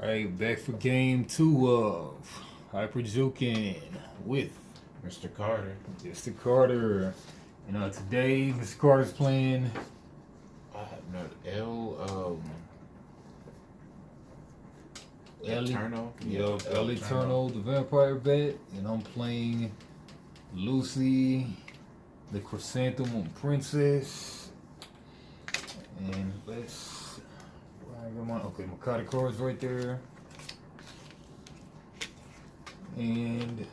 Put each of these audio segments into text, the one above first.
Alright, back for game 2 of Hyper Juken with Mr. Carter. Mr. Carter. Today Mr. Carter's playing I have no El Eterno. El Eterno, the vampire vet, and I'm playing Lucy, the chrysanthemum princess. And let's okay, my card cards right there. And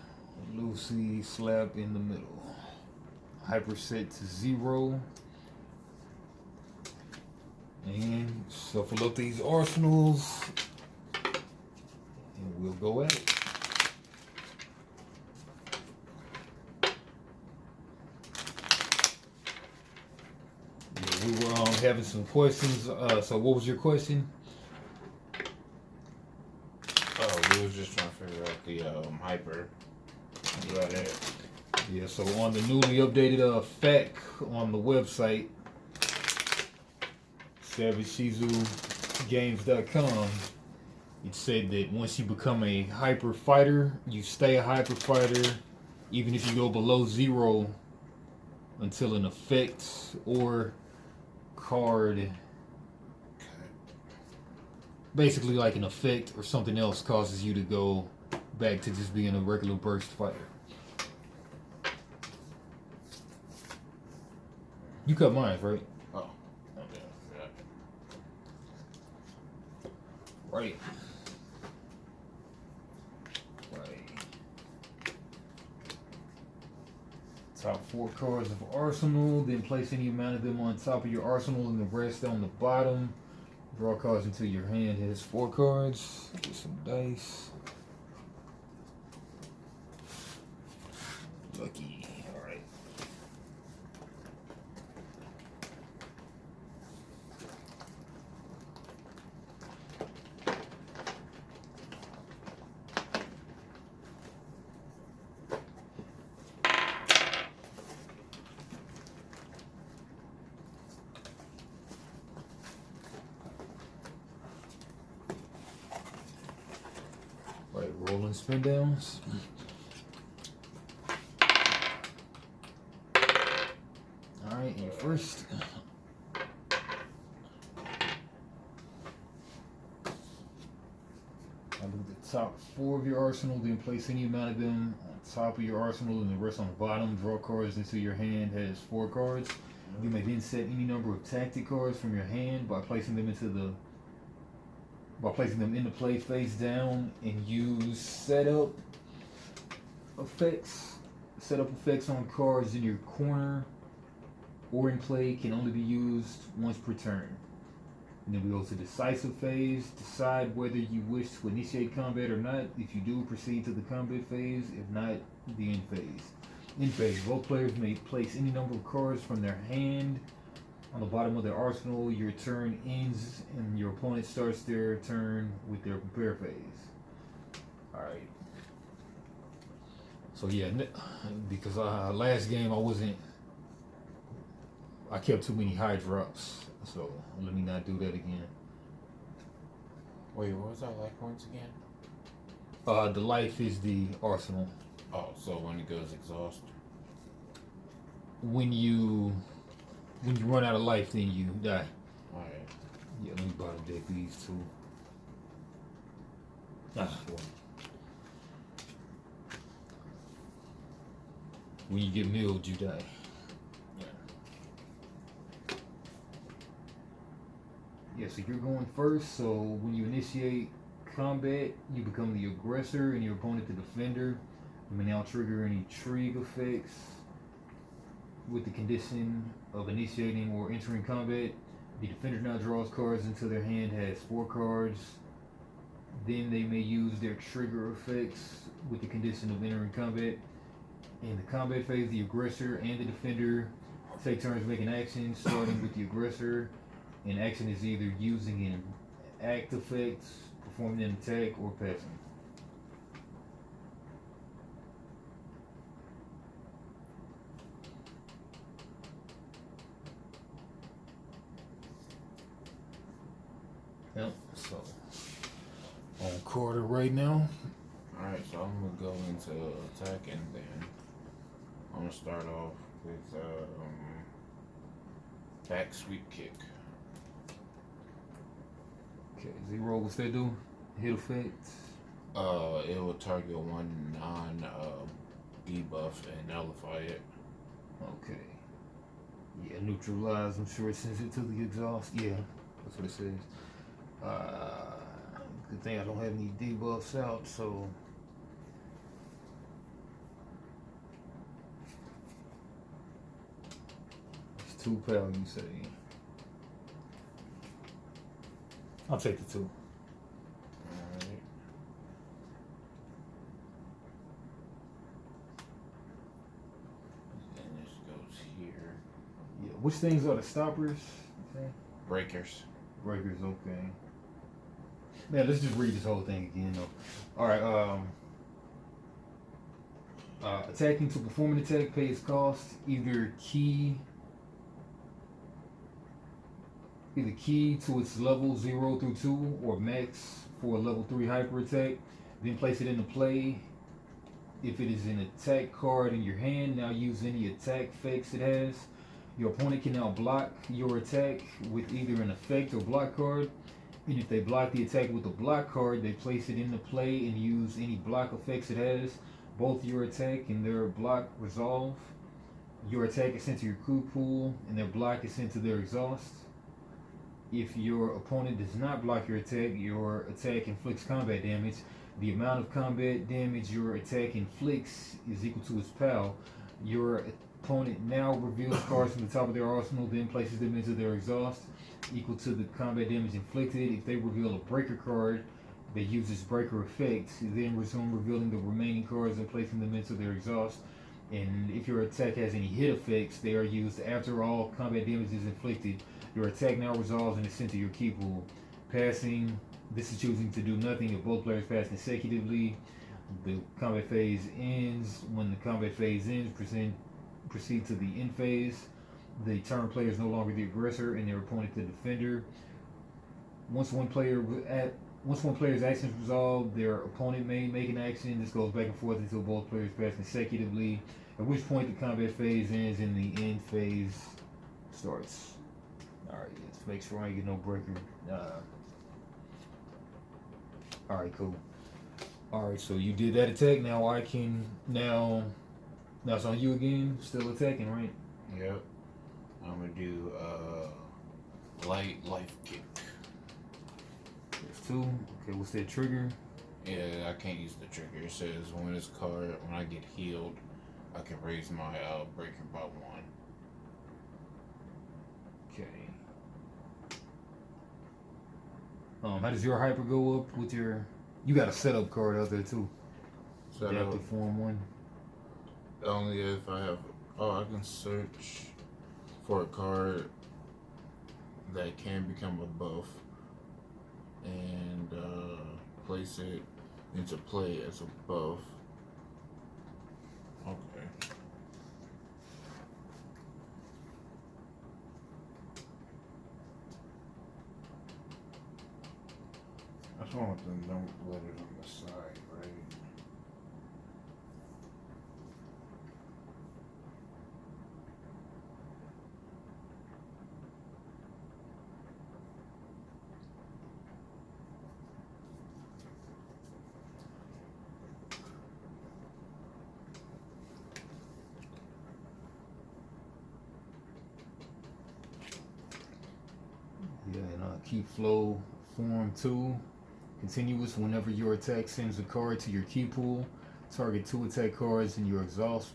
Lucy slap in the middle. Hyper set to 0. And shuffle up these arsenals. And we'll go at it. Yeah, we were having some questions. So what was your question? Oh, we was just trying to figure out the hyper. That's about it. Yeah, so on the newly updated fact on the website, SavageShizuGames.com, it said that once you become a hyper fighter, you stay a hyper fighter, even if you go below 0 until an effect or card, basically like an effect or something else, causes you to go back to just being a regular burst fighter. You cut mine, right? Oh, okay. Yeah. Right. Top 4 cards of arsenal, then place any amount of them on top of your arsenal and the rest on the bottom. Draw cards until your hand has 4 cards. Get some dice. Lucky. Alright. Right, rolling spin downs. Alright, and first. I'll do the top 4 of your arsenal, then place any amount of them on top of your arsenal and the rest on the bottom. Draw cards until your hand has 4 cards. You may then set any number of tactic cards from your hand by placing them into play face down, and use setup effects. Setup effects on cards in your corner or in play can only be used once per turn. And then we go to decisive phase. Decide whether you wish to initiate combat or not. If you do, proceed to the combat phase. If not, the end phase. In phase, both players may place any number of cards from their hand on the bottom of their arsenal. Your turn ends and your opponent starts their turn with their prepare phase. Alright. So yeah, because last game I kept too many high drops. So let me not do that again. Wait, what was our life points again? The life is the arsenal. Oh, so when it goes exhaust. When you run out of life, then you die. Alright. Yeah, let me bottom deck these two. Well. When you get milled, you die. Yeah, so you're going first. So when you initiate combat, you become the aggressor and your opponent the defender. You may now trigger any trig effects with the condition of initiating or entering combat. The defender now draws cards until their hand has 4 cards. Then they may use their trigger effects with the condition of entering combat. In the combat phase, the aggressor and the defender take turns making actions, starting with the aggressor. And action is either using an act effect, performing an attack, or passing. Yep, so On Carter right now. Alright, so I'm gonna go into attacking then. I'm gonna start off with back sweep kick. Okay, 0. What's that do? Hit effect. It will target one non debuff and nullify it. Okay. Yeah, neutralize. I'm sure it sends it to the exhaust. Yeah, that's what it says. Good thing I don't have any debuffs out, so. It's 2 power, you say. I'll take the 2. Alright. Then this goes here. Yeah, which things are the stoppers? Okay. Breakers. Breakers, okay. Man, let's just read this whole thing again, though. Alright, attacking to perform an attack pays cost. Either key to its level 0 through 2 or max for a level 3 hyper attack. Then place it into play. If it is an attack card in your hand, now use any attack effects it has. Your opponent can now block your attack with either an effect or block card. And if they block the attack with a block card, they place it into play and use any block effects it has. Both your attack and their block resolve. Your attack is sent to your coup pool and their block is sent to their exhaust. If your opponent does not block your attack inflicts combat damage. The amount of combat damage your attack inflicts is equal to its PAL. Your opponent now reveals cards from the top of their arsenal, then places them into their exhaust, equal to the combat damage inflicted. If they reveal a breaker card that uses breaker effect, then resume revealing the remaining cards and placing them into their exhaust. And if your attack has any hit effects, they are used after all combat damage is inflicted. Your attack now resolves and is sent to your key pool. Passing, this is choosing to do nothing if both players pass consecutively. The combat phase ends. When the combat phase ends, proceed to the end phase. The turn player is no longer the aggressor and their opponent the defender. Once one player's action is resolved, their opponent may make an action. This goes back and forth until both players pass consecutively, at which point the combat phase ends and the end phase starts. Alright, let's make sure I ain't get no breaker. Alright, cool. Alright, so you did that attack. Now I can now it's on you again. Still attacking, right? Yep. I'm gonna do light life kick. There's 2. Okay, what's that trigger? Yeah, I can't use the trigger. It says when I get healed, I can raise my breaker by 1. Okay. How does your hyper go up with your? You got a setup card out there too. Adaptive form 1. Only if I have. Oh, I can search for a card that can become a buff and place it into play as a buff. Okay. That's wrong with the note letters on the side, right? Yeah, and keep flow form 2. Continuous whenever your attack sends a card to your key pool. Target 2 attack cards in your exhaust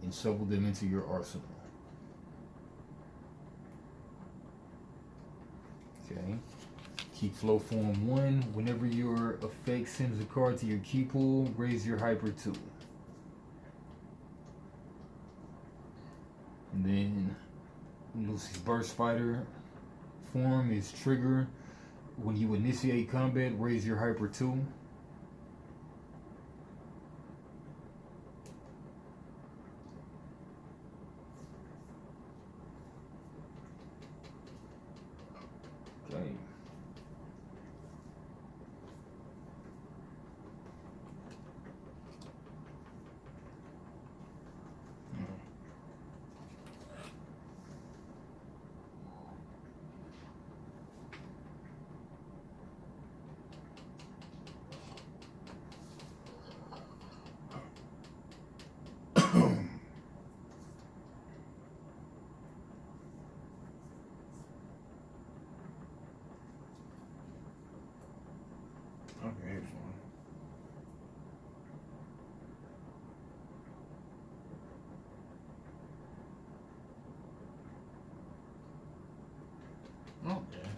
and shovel them into your arsenal. Okay. Keep flow form 1. Whenever your effect sends a card to your key pool, raise your hyper 2. And then Lucy's Burst Fighter form is trigger. When you initiate combat, raise your hyper 2. Okay. Okay, here's one. Okay.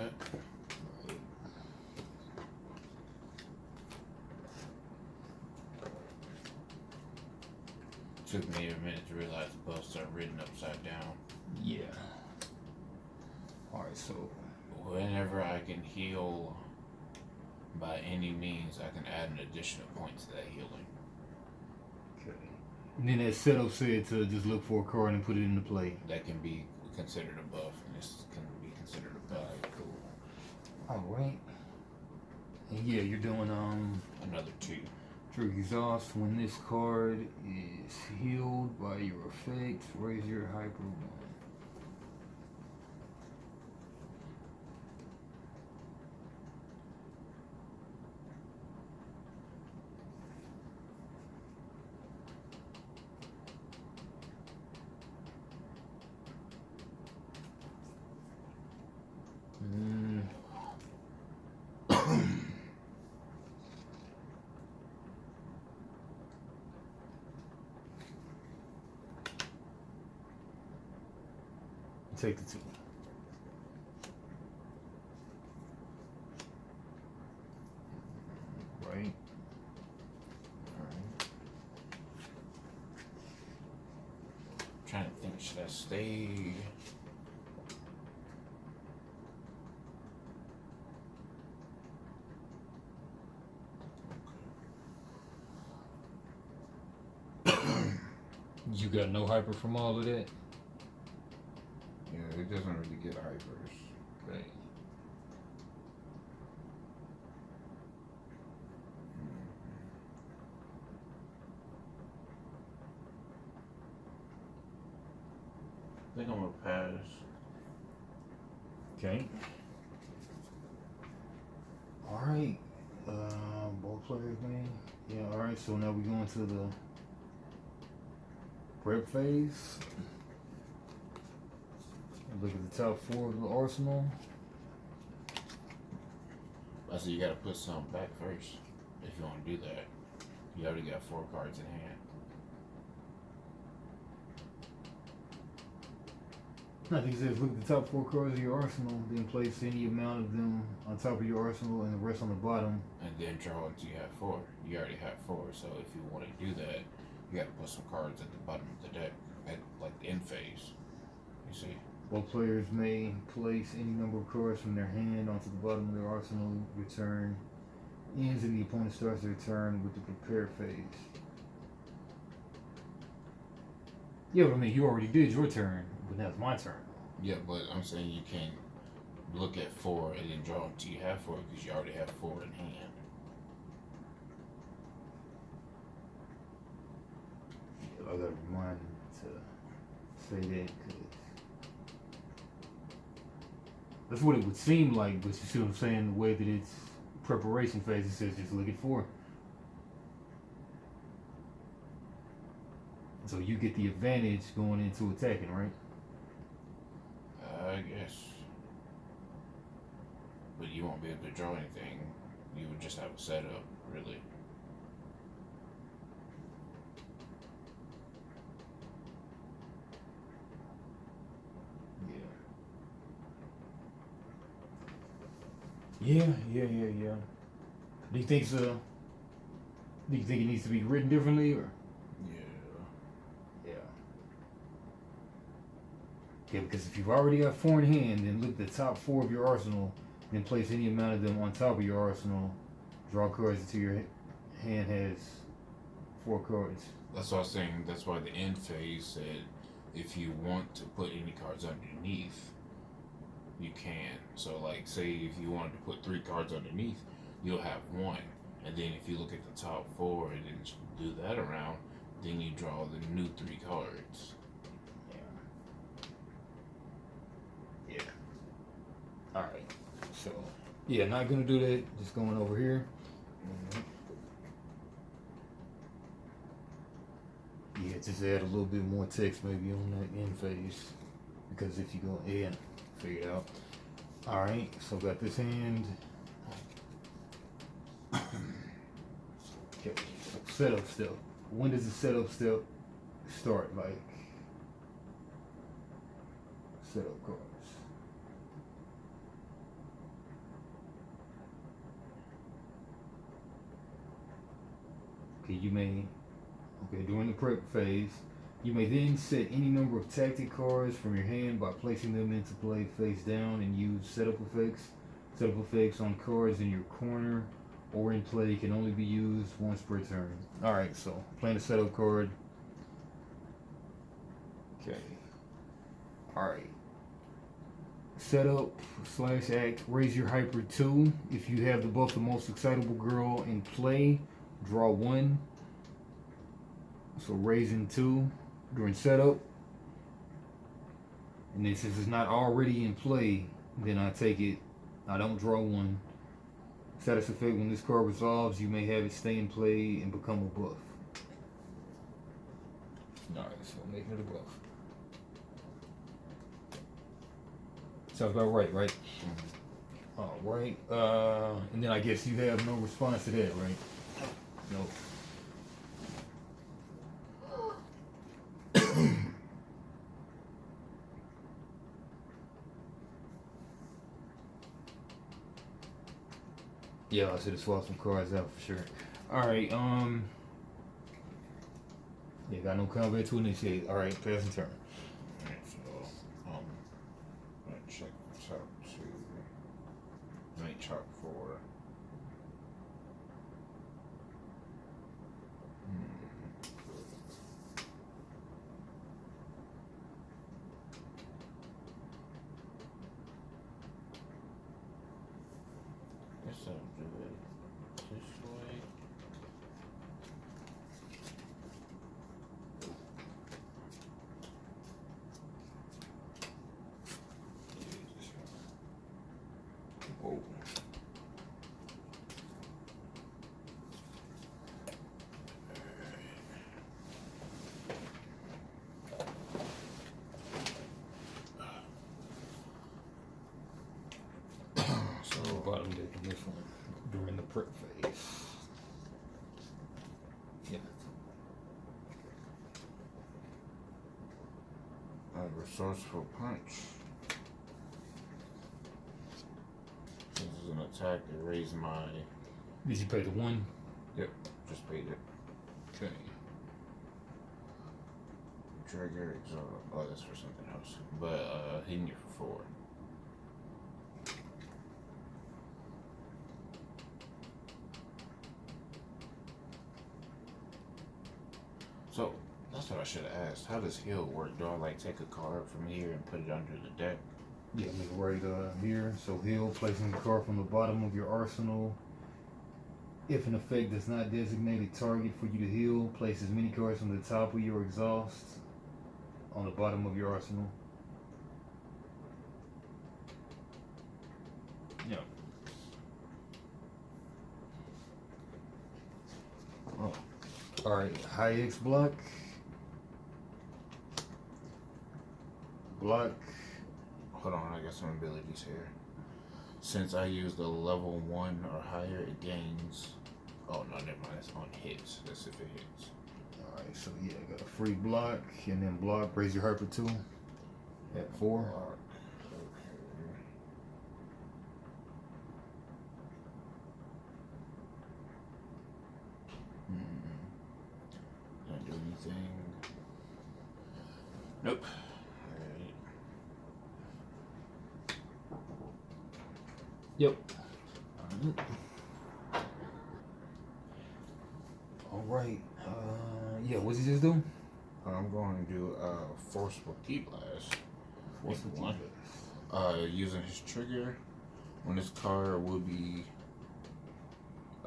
Okay. Took me a minute to realize the buffs are written upside down. Yeah. Alright, so Whenever I can heal by any means, I can add an additional point to that healing. okay. And then that setup said to just look for a card and put it into play. That can be considered a buff, and this can be considered a buff. Alright, cool. Alright. And yeah, you're doing Another 2. trigger exhaust. When this card is healed by your effect, raise your hyper 1. Take the 2. Right. Alright. Trying to think, should I stay? You got no hyper from all of that? Yeah, it doesn't really get hypers. Okay. I think I'm gonna pass. Okay. Alright. Both players, man. Yeah, alright, so now we go into the prep phase. Look at the top 4 of the arsenal. I said you gotta put some back first if you want to do that. You already got 4 cards in hand. I think it says look at the top 4 cards of your arsenal, then place any amount of them on top of your arsenal and the rest on the bottom. And then draw until you have 4. You already have 4, so if you want to do that, you gotta put some cards at the bottom of the deck, at like the end phase. You see? Both players may place any number of cards from their hand onto the bottom of their arsenal. Your turn ends and the opponent starts their turn with the prepare phase. Yeah, but I mean, you already did your turn, but now it's my turn. Yeah, but I'm saying you can't look at 4 and then draw until you have 4 because you already have 4 in hand. I gotta remind him to say that because that's what it would seem like, but you see what I'm saying? The way that it's preparation phase, it says just look at 4. So you get the advantage going into attacking, right? I guess. But you won't be able to draw anything. You would just have a setup, really. Yeah. Yeah. Do you think so? Do you think it needs to be written differently, or? Yeah. Yeah, because if you've already got 4 in hand, then look at the top 4 of your arsenal, then place any amount of them on top of your arsenal. Draw cards until your hand has 4 cards. That's what I was saying. That's why the end phase said if you want to put any cards underneath, you can. So, like, say if you wanted to put 3 cards underneath, you'll have 1. And then if you look at the top 4 and then do that around, then you draw the new 3 cards. Yeah. Alright. So, yeah, not gonna do that. Just going over here. just add a little bit more text maybe on that end phase. Because if you go, yeah, figure it out. Alright, so got this hand. Okay, setup step. When does the setup step start? Like, setup cards. Okay, during the prep phase, you may then set any number of tactic cards from your hand by placing them into play face down and use setup effects. Setup effects on cards in your corner or in play can only be used once per turn. Alright, so playing a setup card. Okay. Alright. Setup / act. Raise your hyper 2. If you have the buff the most excitable girl in play, draw 1. So raising 2 during setup. And then since it's not already in play, then I take it. I don't draw 1. Status effect: when this card resolves, you may have it stay in play and become a buff. Alright, so making it a buff. Sounds about right, right? Alright. And then I guess you have no response to that, right? No. Yeah, I should have swapped some cards out for sure. Alright, yeah, got no combat to initiate. Alright, passing turn. Alright, so I'm gonna check this out to make chalk for guess I'll do it this way. Whoa. So bottom deck in this one during the prep phase. Yeah. A resourceful punch. Since it's an attack, it raised my. Did you pay the 1? Yep, just paid it. Okay. Trigger, oh, that's for something else. But hitting you for 4. So that's what I should have asked. How does heal work? Do I like take a card from here and put it under the deck? Yeah, make it right here. So heal, placing the card from the bottom of your arsenal. If an effect does not designate a target for you to heal, place as many cards from the top of your exhaust on the bottom of your arsenal. Yeah. Oh. Alright, high X block. Block. Hold on, I got some abilities here. Since I used a level 1 or higher, it gains. Oh no, never mind. It's on hits. That's if it hits. Alright, so yeah, I got a free block and then block. Raise your hyper 2 at 4. Can't do anything. Nope. Alright. Yep. Alright. Yeah, what's he just do? I'm going to do a forceful key blast. Forceful key blast. Using his trigger, when this card will be.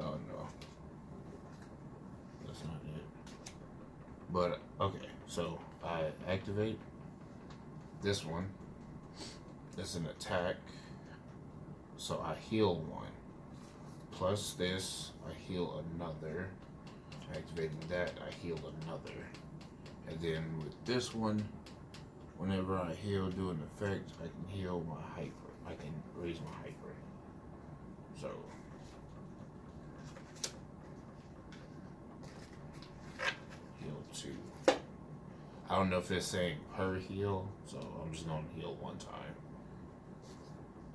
Oh no. That's not it. But, okay, so I activate this one. It's an attack. So I heal 1. Plus this, I heal another. Activating that, I heal another. And then with this one, whenever I heal do an effect, I can heal my hyper. I can raise my hyper. So heal 2. I don't know if it's saying per heal, so I'm just gonna heal one time.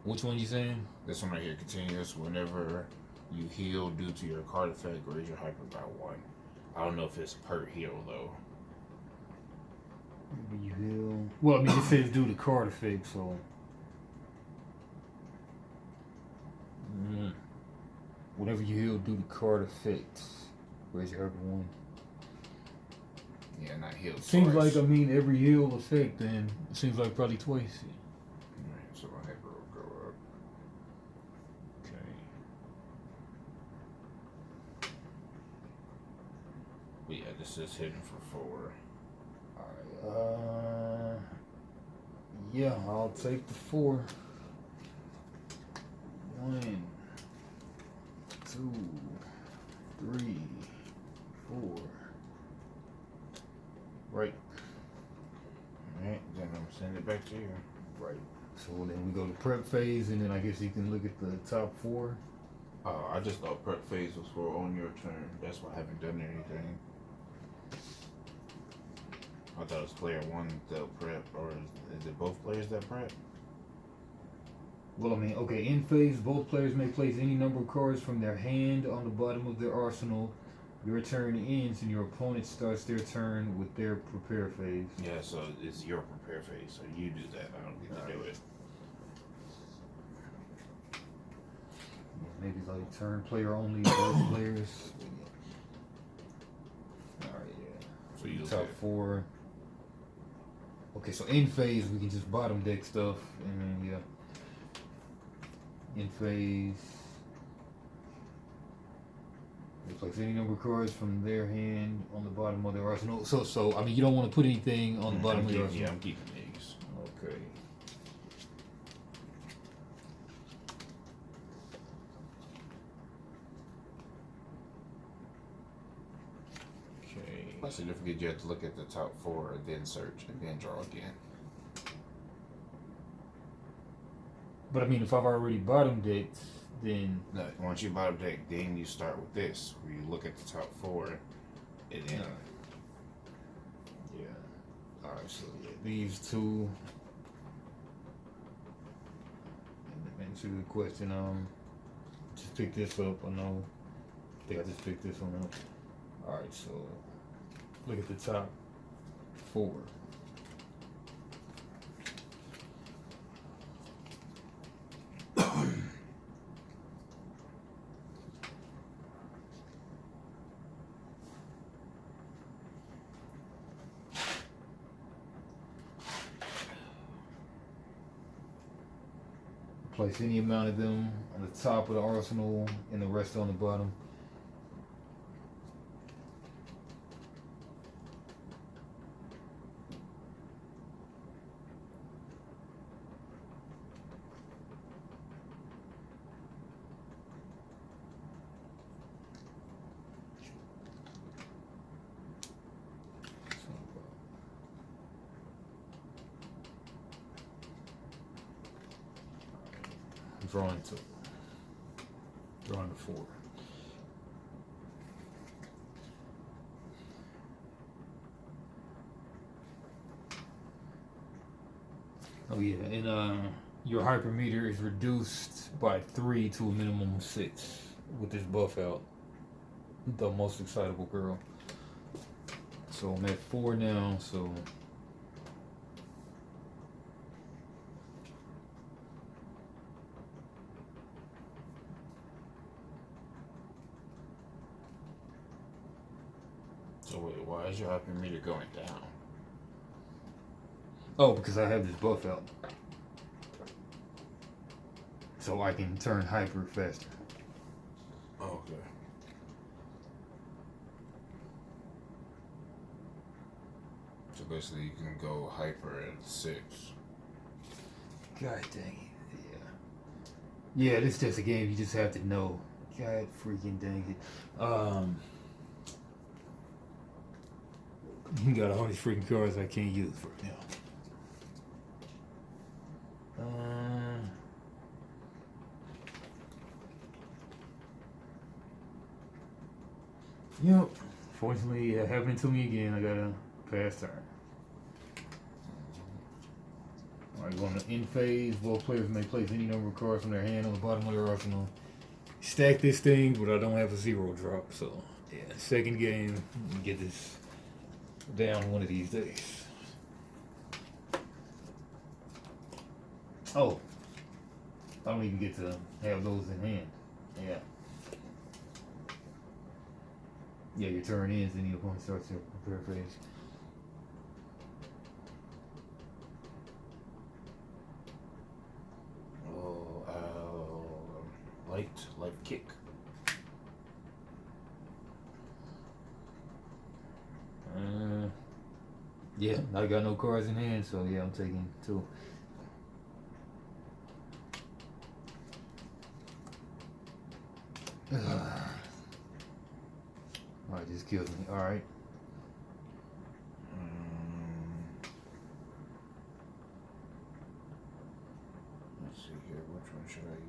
Which one you saying? This one right here continues whenever you heal due to your card effect, raise your hyper by 1. I don't know if it's per heal though. You heal. Well, I mean, it says due to card effect, so. Whenever you heal due to card effect, raise your hyper 1. Yeah, not heal twice. Seems like, I mean, every heal effect, then it seems like probably twice. Alright, so my hyper will go up. Okay. But yeah, this is hidden for 4. Alright, yeah, I'll take the 4. 1, 2, 3, 4. Right. Alright, then I'm gonna send it back to you. Right. So then we go to prep phase, and then I guess you can look at the top 4. Oh, I just thought prep phase was for on your turn. That's why I haven't done anything. I thought it was player 1 that prep, or is it both players that prep? Well, I mean, okay, in phase, both players may place any number of cards from their hand on the bottom of their arsenal. Your turn ends, and your opponent starts their turn with their prepare phase. Yeah, so it's your prepare phase, so you do that. I don't get to do it. Maybe like turn player only, both players. Alright, yeah. So you Top 4. Okay, so in phase, we can just bottom deck stuff, and then, yeah. In phase, they place any number of cards from their hand on the bottom of their arsenal. So I mean, you don't want to put anything on the bottom of your arsenal. Yeah, I'm keeping these. Okay. Okay. By significant, you have to look at the top 4, and then search, and then draw again. But I mean, if I've already bottom decked, then No, once you bottom deck, then you start with this, where you look at the top 4, and then. Yeah. All right. So yeah, these 2. And answer the question. Just pick this up. I know. I think I just picked this one up. All right. So look at the top 4. Place any amount of them on the top of the arsenal and the rest on the bottom. Drawing 2. Drawing 4. Oh yeah, and your hypermeter is reduced by 3 to a minimum of 6 with this buff out. The most excitable girl. So I'm at 4 now, so So wait, why is your hypermeter going down? oh, because I have this buff out. So I can turn hyper faster. Oh, okay. So basically, you can go hyper at 6. God dang it. Yeah. Yeah, this is just a game you just have to know. God freaking dang it. Got all these freaking cards I can't use for now. Yep. Fortunately, it happened to me again. I got a pass turn. Alright, going to end phase. Both players may place any number of cards from their hand on the bottom of their arsenal. Stack this thing, but I don't have a 0 drop, so yeah. Second game, get this down one of these days. Oh, I don't even get to have those in hand. Yeah. Yeah, your turn ends and the opponent starts their prepare phase. Light kick. Yeah, I got no cards in hand, so yeah, I'm taking 2. Alright, this kills me. Alright. Let's see here. Which one should I use?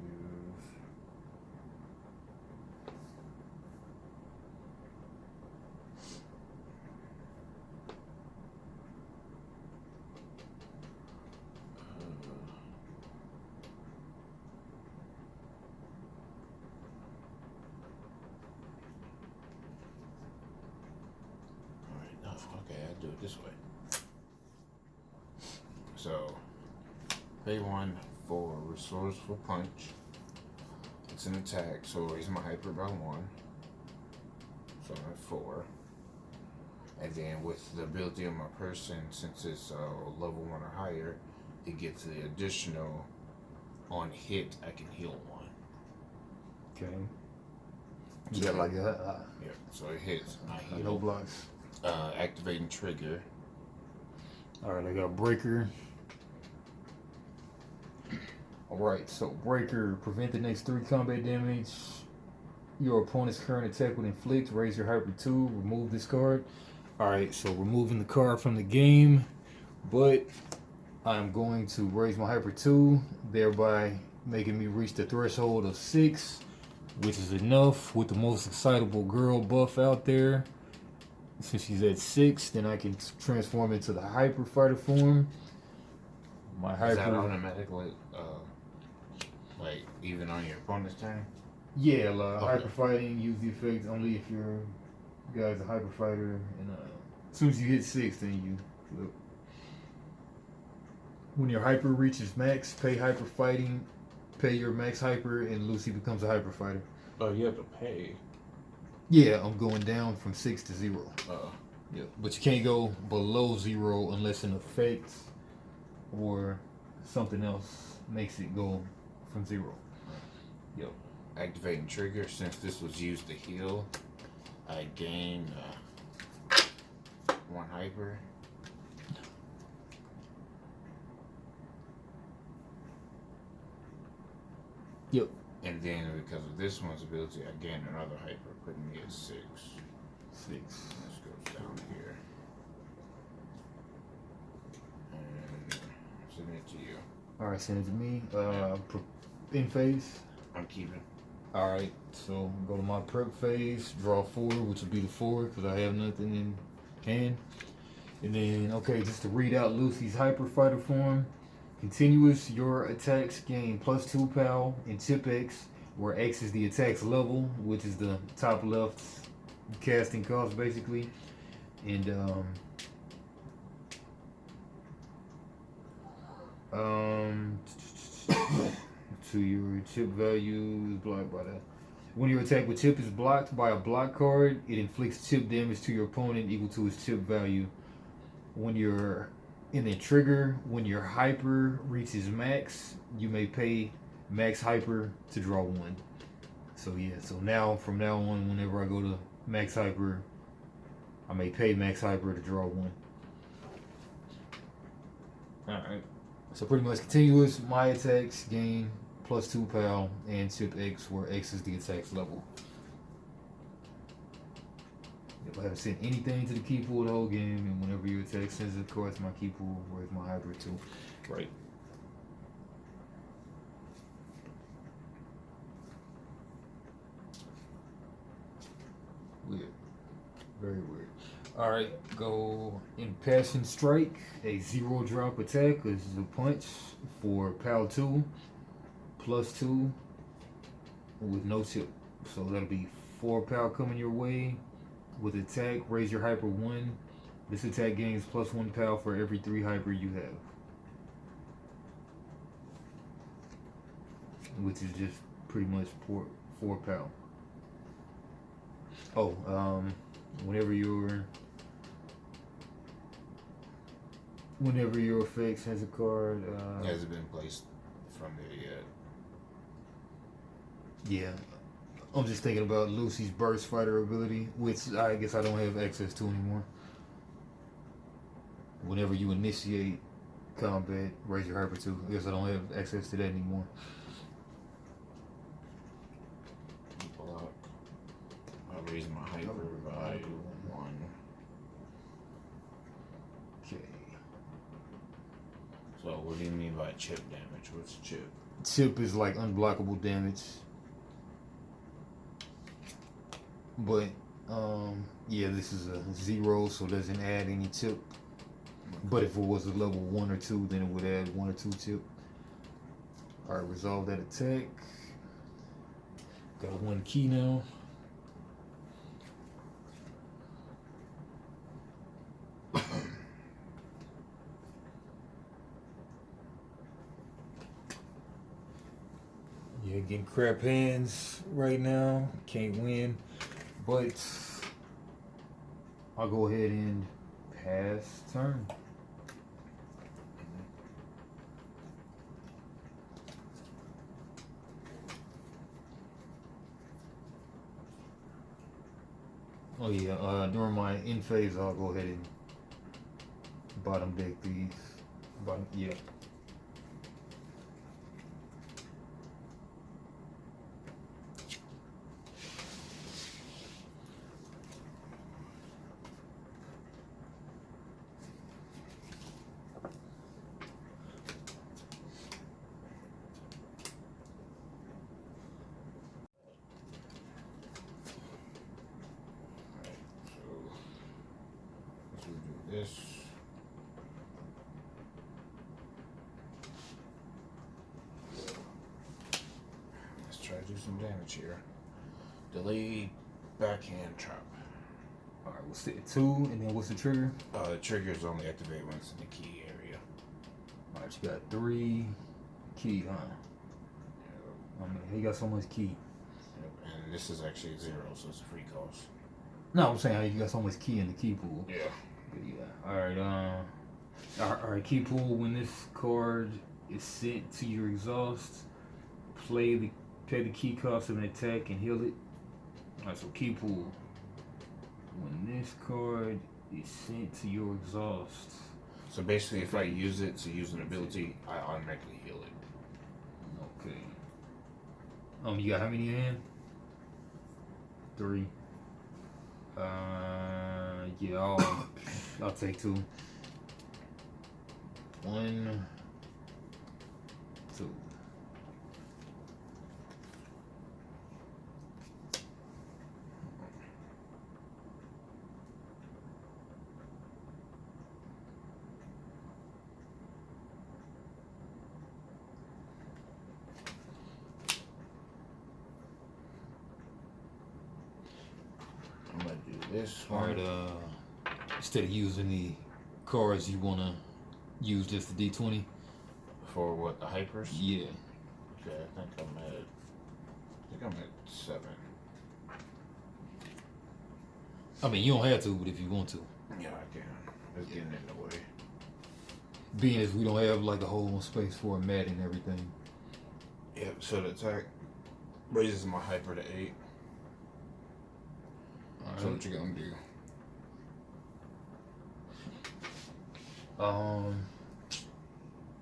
Okay, I'll do it this way. So, pay 1 for Resourceful Punch. It's an attack, so raise my hyper by 1. So I'm at 4. And then with the ability of my person, since it's level 1 or higher, it gets the additional on hit, I can heal 1. Okay. So You got like a yeah, so it hits. I heal. no blocks. Activating trigger. Alright, I got breaker. Alright, so breaker, prevent the next 3 combat damage your opponent's current attack would inflict. Raise your hyper 2, remove this card. Alright, so removing the card from the game, but I'm going to raise my hyper 2, thereby making me reach the threshold of 6, which is enough with the most excitable girl buff out there. Since she's at 6, then I can transform into the hyper fighter form. My hyper. Is that automatically, like, even on your opponent's turn? Yeah, like hyper fighting, use the effect only if your guy's a hyper fighter. And as soon as you hit 6, then you flip. When your hyper reaches max, pay hyper fighting, pay your max hyper, and Lucy becomes a hyper fighter. Oh, you have to pay. Yeah, I'm going down from 6 to 0. Yeah, but you can't go below 0 unless an effect or something else makes it go from 0. Yep. Activating trigger. Since this was used to heal, I gain 1 hyper. Yep. And then because of this one's ability, I gain another hyper, putting me at 6. 6. Let's go down here. And send it to you. Alright, send it to me. In phase. I'm keeping. Alright, so go to my prep phase, draw 4, which will be the 4, because I have nothing in hand. And then, okay, just to read out Lucy's hyper fighter form. Continuous, your attacks gain +2 PAL and tip X, where X is the attack's level, which is the top left casting cost basically. And to your chip value is blocked by that. When your attack with chip is blocked by a block card, it inflicts chip damage to your opponent equal to its chip value. When you're in the trigger, when your hyper reaches max, you may pay max hyper to draw 1. So yeah, so now from now on, whenever I go to max hyper, I may pay max hyper to draw 1. Alright. So pretty much continuous, my attacks gain +2 PAL and chip X, where X is the attack's level. Yep. I haven't sent anything to the key pool the whole game, and whenever you attack, sends it across my key pool, where's my hybrid too. Right. Weird. Very weird. Alright, go Impassioned Strike, a 0-drop attack. This is a punch for PAL 2, +2, with no chip. So that'll be 4 PAL coming your way. With attack, raise your hyper 1. This attack gains +1 PAL for every 3 hyper you have. Which is just pretty much 4 PAL. Oh, whenever your effects has a card, Hasn't been placed from there yet. yeah. I'm just thinking about Lucy's Burst Fighter ability, which I guess I don't have access to anymore. Whenever you initiate combat, raise your hyper 2. I guess I don't have access to that anymore. Block. I'll raise my hyper by 1. Okay. So what do you mean by chip damage? What's chip? Chip is like unblockable damage. But, yeah, this is a 0, so it doesn't add any chip. But if it was a level 1 or 2, then it would add 1 or 2 chip. Alright, resolve that attack. Got 1 key now. Yeah, getting crap hands right now. Can't win. But I'll go ahead and pass turn. Oh yeah, during my end phase, I'll go ahead and bottom deck these. Yeah. This. Let's try to do some damage here. Delayed backhand trap. Alright, we'll sit at 2, and then what's the trigger? The triggers only activate once in the key area. Alright, you got 3 key, huh? Yep. I mean, he got so much key. Yep. And this is actually 0, so it's a free cost. No, I'm saying you got so much key in the key pool. Yeah. Yeah. Alright, key pool. When this card is sent to your exhaust, pay the key cost of an attack and heal it. Alright, so key pool. When this card is sent to your exhaust. So basically, if I use it to use an ability, I automatically heal it. Okay. You got how many in hand? 3. Yeah, I'll take 2. 1, 2. I'm gonna do this one. Alright, instead of using the cards you wanna use just the D20. For what, the hypers? Yeah. Okay, I think I'm at 7. I mean, you don't have to, but if you want to. Yeah, I can. It's getting in the way. Being as we don't have like a whole space for a mat and everything. Yep, so the attack raises my hyper to 8. Alright. So what you gonna do?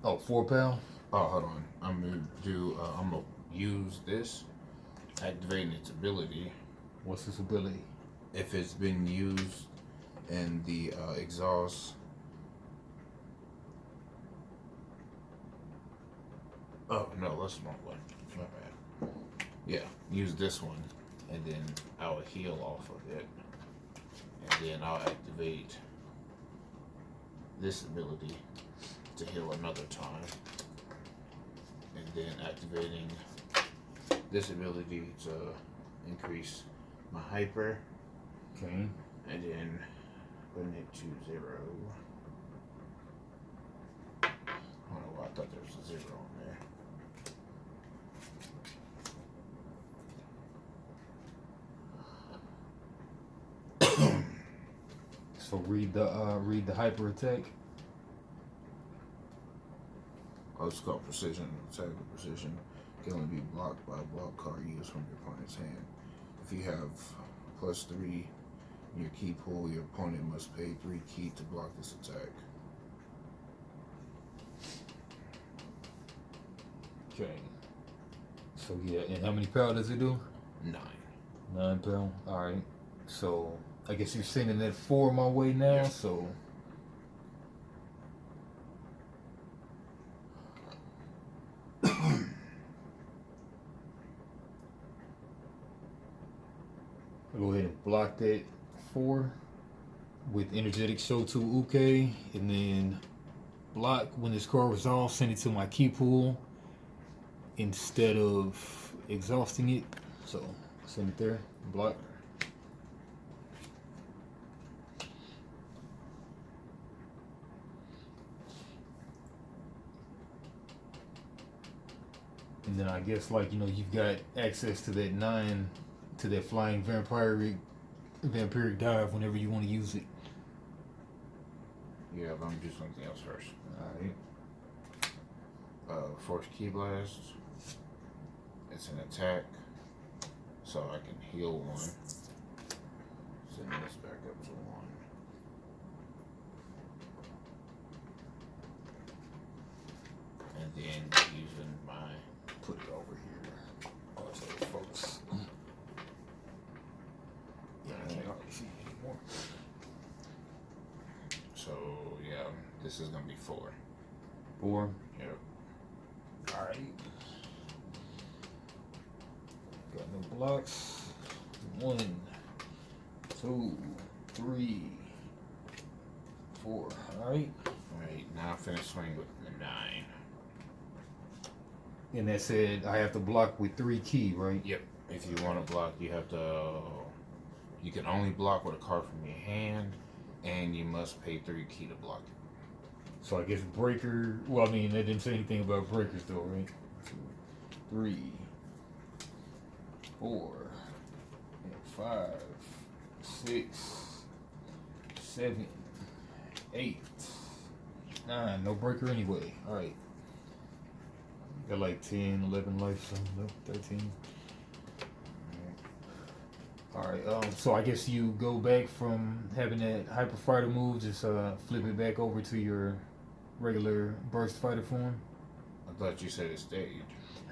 Oh, 4 PAL? Oh, hold on. I'm gonna use this, activating its ability. What's this ability? if it's been used in the exhaust. Oh no, that's the wrong one. My bad. Yeah, use this one, and then I'll heal off of it, and then I'll activate this ability to heal another time, and then activating this ability to increase my hyper, Okay. and then putting it to 0. I don't know why I thought there was a 0 on there. So read the hyper attack. Oh, it's called precision. Attack with precision can only be blocked by a block card used from your opponent's hand. If you have +3 in your key pool, your opponent must pay 3 key to block this attack. Okay. So yeah, and how many power does it do? 9. 9 power. All right. So I guess you're sending that 4 my way now. Yeah. So I'll go ahead and block that 4 with energetic show to Uke, and then block when this card resolves. Send it to my key pool instead of exhausting it. So send it there. Block. And then I guess, like, you know, you've got access to that 9, to that flying vampiric dive whenever you want to use it. Yeah, but I'm gonna do something else first. Alright. Force Key Blast. It's an attack, so I can heal 1. Send this back up to 1. And then using my... Put it over here. Oh, so folks. Yeah, I can't hardly see it anymore. So, yeah, this is gonna be 4. 4. Yep. Alright. Got no blocks. 1, 2, 3, 4. Alright. Alright, now I'm finna swing with the 9. And that said I have to block with 3 key, right? Yep. If you want to block, you have to... You can only block with a card from your hand, and you must pay 3 key to block it. So I guess breaker. Well, I mean, they didn't say anything about breakers though, right? 2, 3, 4, 5, 6, 7, 8, 9. No breaker anyway. All right. Got like 10, 11 life, something, 13. All right. So I guess you go back from having that hyper fighter move, just flip it back over to your regular burst fighter form. I thought you said it stayed.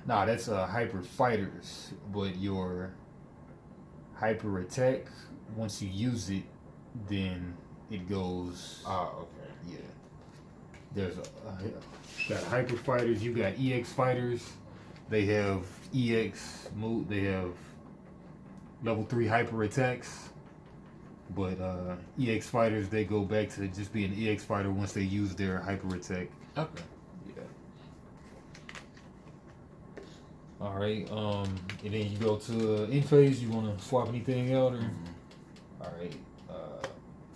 Nah, that's hyper fighters, but your hyper attack, once you use it, then it goes. Ah, okay. Yeah. There's got hyper fighters. You got EX fighters. They have EX move. They have level 3 hyper attacks. But EX fighters, they go back to just being an EX fighter once they use their hyper attack. Okay. Yeah. All right. And then you go to end phase. You want to swap anything out, or? Mm-hmm. All right.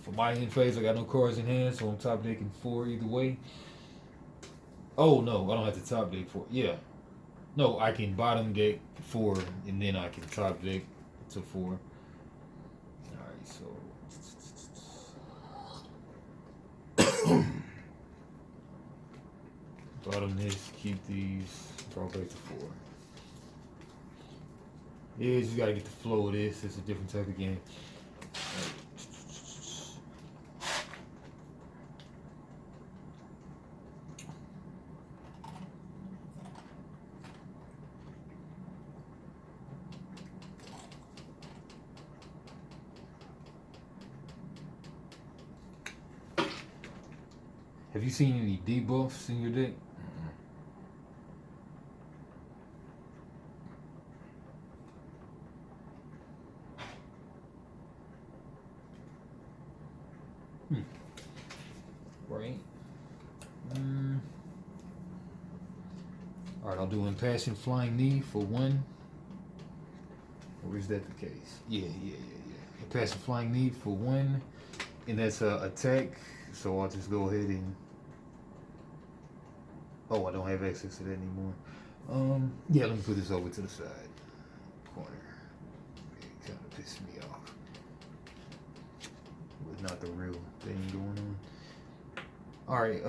For my end phase, I got no cards in hand, so I'm top decking 4 either way. Oh no, I don't have to top deck 4. Yeah. No, I can bottom deck 4, and then I can top deck to 4. All right. So. Bottom this, keep these, draw back to 4. Yeah, you just gotta get the flow of this. It's a different type of game. Have you seen any debuffs in your deck? Right. Alright, I'll do Impassioned Flying Knee for 1. Or is that the case? Yeah. Impassioned Flying Knee for 1. And that's attack. So I'll just go ahead and. Oh, I don't have access to that anymore. Yeah, let me put this over to the side corner. It kind of pissed me off. With not the real thing going on. Alright,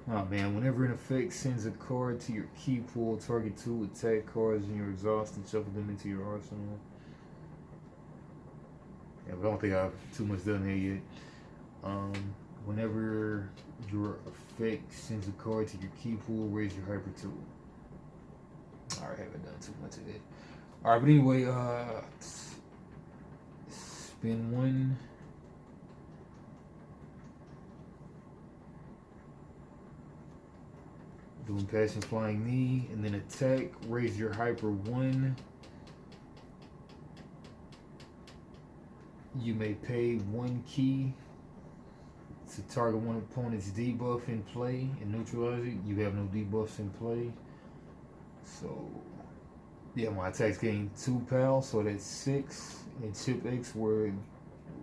oh man, whenever an effect sends a card to your key pool, target 2 attack cards in your exhaust and shuffle them into your arsenal. Yeah, but I don't think I've too much done there yet. Whenever your effect sends a card to your key pool, raise your hyper 2. Alright, I haven't done too much of that. Alright, but anyway, spin 1. Doing Passion Flying Knee, and then attack, raise your hyper 1. You may pay 1 key to target one opponent's debuff in play and neutralize it. You have no debuffs in play. So, yeah, my attacks gain 2 pal, so that's 6. And chip X, where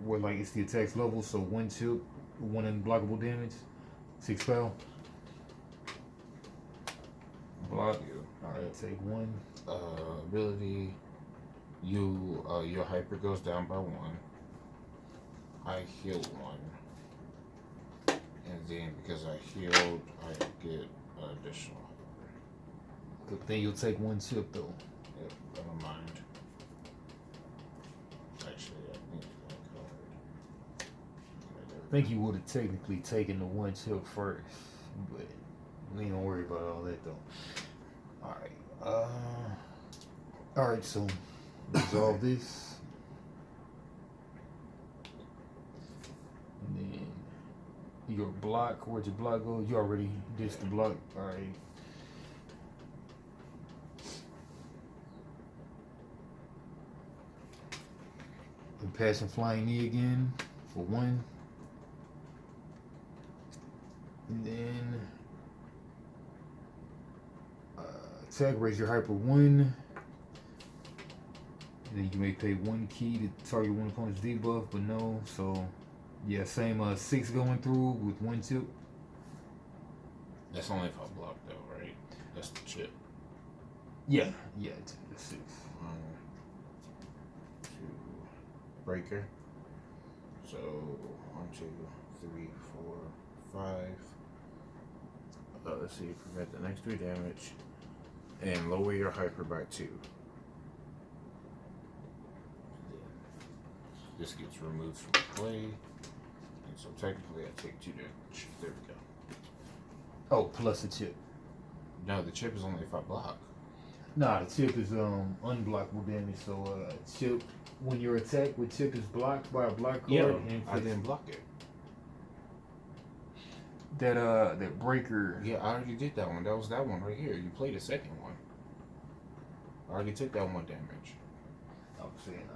like it's the attack's level, so 1 chip, 1 unblockable damage, 6 pal. Block. Alright, take 1. Ability. Your hyper goes down by 1. I heal 1. And then because I healed, I get an additional hyper. Good thing you'll take 1 chip though. Yep, I don't mind. Actually, I need that card. I think you would have technically taken the 1 chip first, but we ain't gonna worry about all that though. Alright, so resolve this. And then your block, where'd your block go? You already ditched the block. Alright. And passing Flying Knee again for 1. And then attack, raise your hyper 1. And then you may pay 1 key to target one opponent's debuff, but no. So, yeah, same 6 going through with 1 chip. That's only if I block though, right? That's the chip. Yeah, it's 6. 1, 2, breaker. So 1, 2, 3, 4, 5. Let's see, prevent the next 3 damage. And lower your hyper by 2. This gets removed from play. And so technically I take 2 damage. There we go. Oh, plus a chip. No, the chip is only if I block. Nah, the chip is unblockable damage. So chip, when your attack with chip is blocked by a block card, Yeah, and I didn't block it. That breaker. Yeah, I already did that one. That was that one right here. You played the second one. I already took that 1 damage. I'm saying,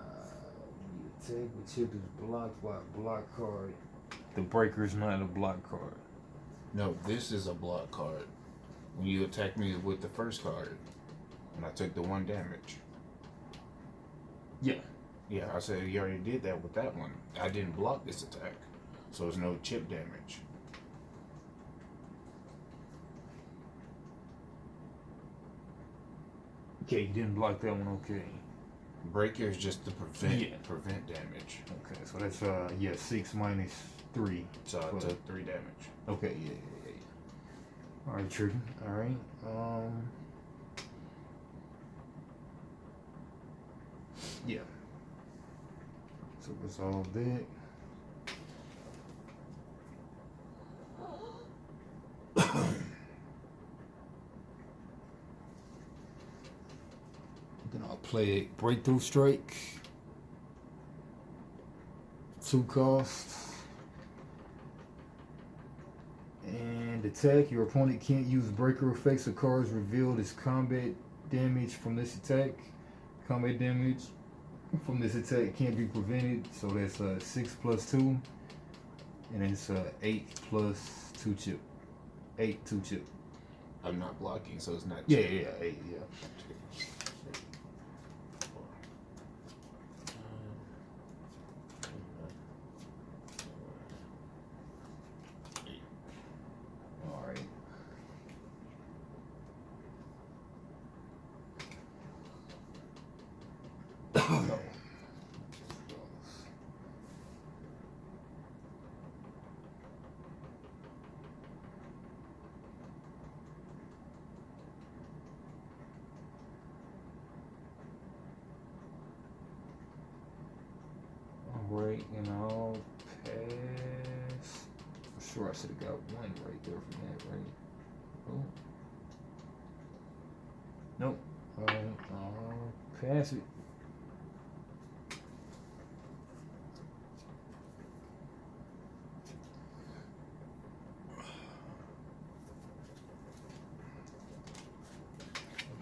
when you attack with chip is blocked by a block card, the breaker is not a block card. No, this is a block card. When you attack me with the first card, and I took the 1 damage. Yeah. Yeah, I said you already did that with that one. I didn't block this attack, so there's no chip damage. Okay, you didn't block that one. Okay. Breaker is just to prevent damage. Okay, so that's 6 minus 3. So I took 3 damage. Okay, yeah. All right, tricky. All right. Yeah. So resolve that. Then I'll play Breakthrough Strike. 2 costs. And attack. Your opponent can't use breaker effects or cards revealed as combat damage from this attack. Combat damage from this attack can't be prevented. So that's 6 plus 2. And it's 8 plus 2 chip. 8, 2 chip. I'm not blocking, so it's not. Yeah, chip. yeah, 8, yeah. Alright. No. Alright, and I'll pass. I'm sure I should have got 1 right there from that, right? Oh. Nope. Alright, I'll pass it.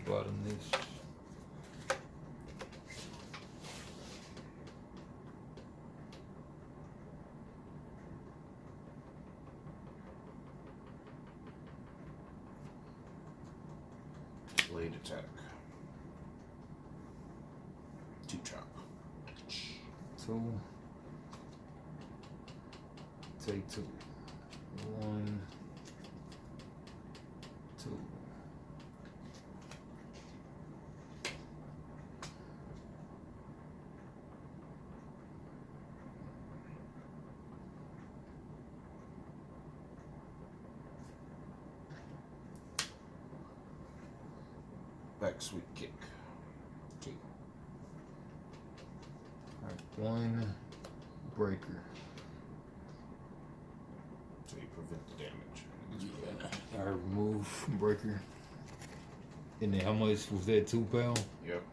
Bottom this. Blade attack. 2 chop. 2. Take 2. 1, 2. Back sweep kick. 2. Alright, 1 breaker. So you prevent the damage. Yeah. I remove breaker. And then how much was that? 2 pound? Yep.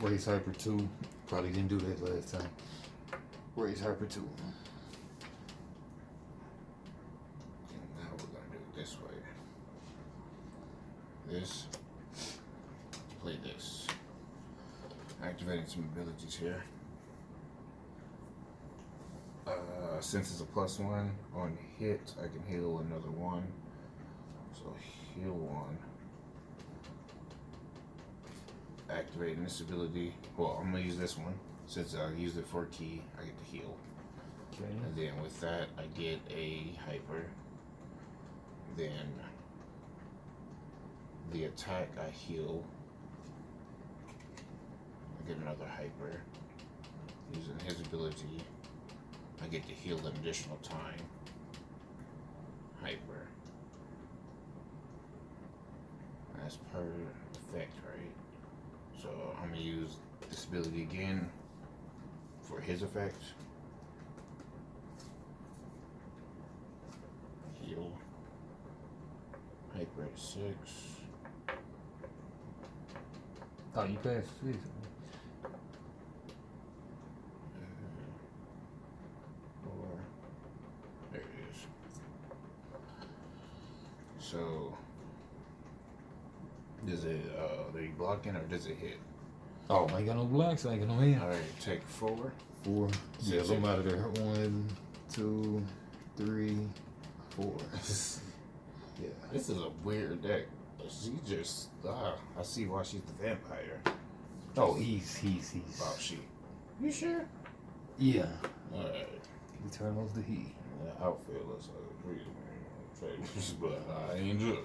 Raise hyper 2. Probably didn't do that last time. Raise hyper 2. And now we're gonna do it this way. This. Play this. Activating some abilities here. Since it's a +1 on hit, I can heal another 1. So heal 1. Activating this ability. Well, I'm gonna use this one since I used it for a key. I get to heal, Okay. and then with that, I get a hyper. Then the attack, I heal. I get another hyper. Using his ability, I get to heal an additional time. Hyper. That's per effect, right? So I'm gonna use this ability again for his effect. Heal. Hyper at 6. Oh, you passed 6. 4. There it is. So does it are you blocking or does it hit? Oh, I ain't got no blocks. I ain't got no hand. Alright, take 4. 4. Yeah, Six. I'm out of there. 1, 2, 3, 4. Yeah. This is a weird deck. She just I see why she's the vampire. Oh, he's. Oh, she. You sure? Yeah. Alright. Eterno's the he. That outfit looks like a pretty, but I ain't judge.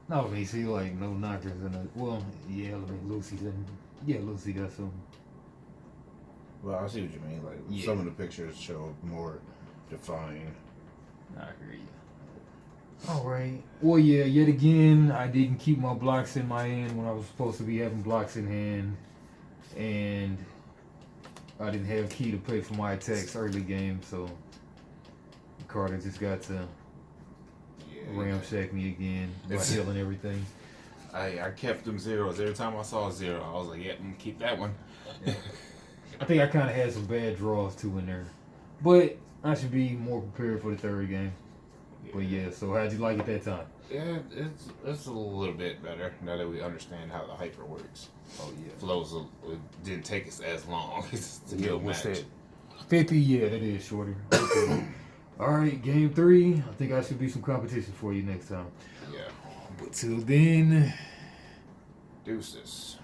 No, let me see, like, no knockers in it. Well, yeah, I mean, Lucy didn't. Yeah, Lucy got some. Well, I see what you mean. Like, Yeah. some of the pictures show more defined. I agree. Alright. Well, yeah, yet again, I didn't keep my blocks in my hand when I was supposed to be having blocks in hand. And I didn't have key to pay for my attacks early game, so Carter just got to Yeah. ramshack me again by It's- healing everything. I kept them zeros. Every time I saw a zero, I was like, yeah, I'm going to keep that one. I think I kind of had some bad draws too in there. But I should be more prepared for the third game. But yeah, so how'd you like it that time? Yeah, it's a little bit better now that we understand how the hyper works. Oh yeah. Flows it didn't take us as long to do a what's match. that? 50, yeah, that is shorter. Okay. All right, game 3. I think I should be some competition for you next time. Yeah. But till then, Deuces.